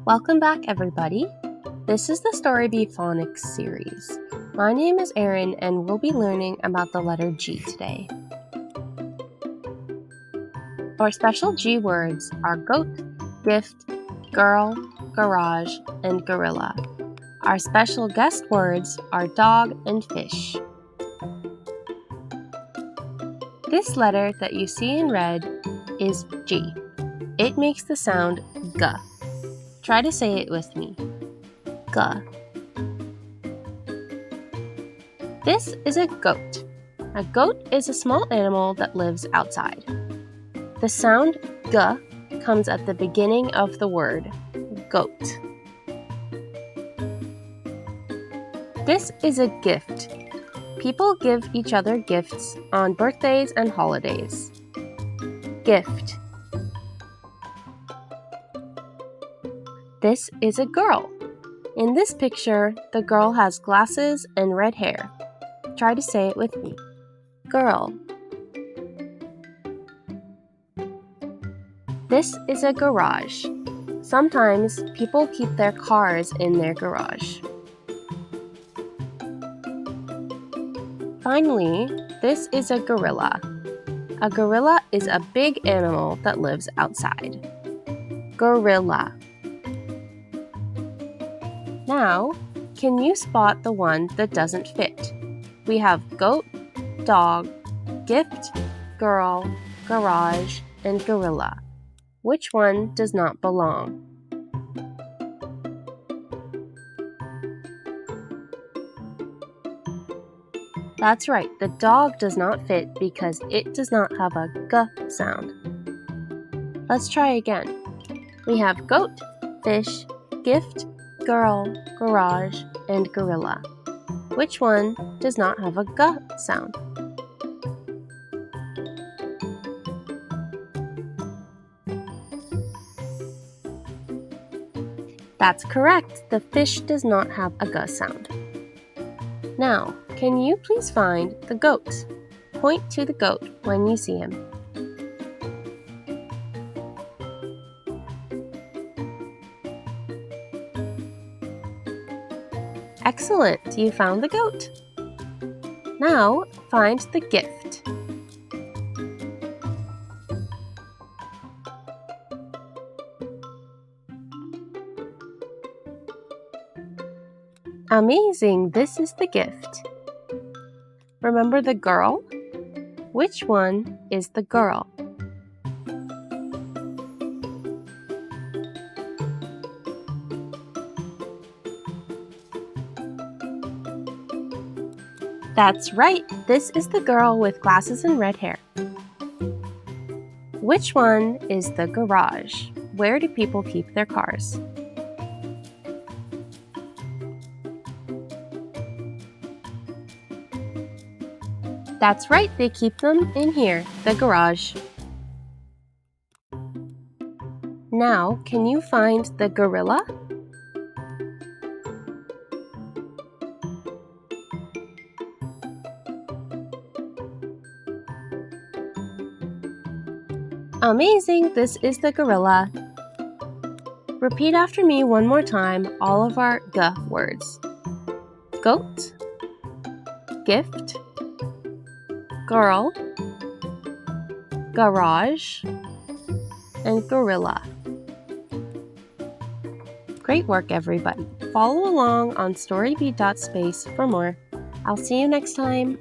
Welcome back, everybody. This is the Storybee Phonics series. My name is Erin, and we'll be learning about the letter G today. Our special G words are goat, gift, girl, garage, and gorilla. Our special guest words are dog and fish. This letter that you see in red is G. It makes the sound G. Try to say it with me. G. This is a goat. A goat is a small animal that lives outside. The sound G comes at the beginning of the word goat. This is a gift. People give each other gifts on birthdays and holidays. Gift. This is a girl. In this picture, the girl has glasses and red hair. Try to say it with me. Girl. This is a garage. Sometimes people keep their cars in their garage. Finally, this is a gorilla. A gorilla is a big animal that lives outside. Gorilla. Now, can you spot the one that doesn't fit? We have goat, dog, gift, girl, garage, and gorilla. Which one does not belong? That's right, the dog does not fit because it does not have a G sound. Let's try again. We have goat, fish, gift, girl, garage, and gorilla. Which one does not have a G sound? That's correct. The fish does not have a G sound. Now, can you please find the goat? Point to the goat when you see him. Excellent, you found the goat. Now, find the gift. Amazing, this is the gift. Remember the girl? Which one is the girl? That's right, this is the girl with glasses and red hair. Which one is the garage? Where do people keep their cars? That's right, they keep them in here, the garage. Now, can you find the gorilla? Amazing, this is the gorilla. Repeat after me one more time all of our G words. Goat, gift, girl, garage, and gorilla. Great work, everybody. Follow along on storybee.space for more. I'll see you next time.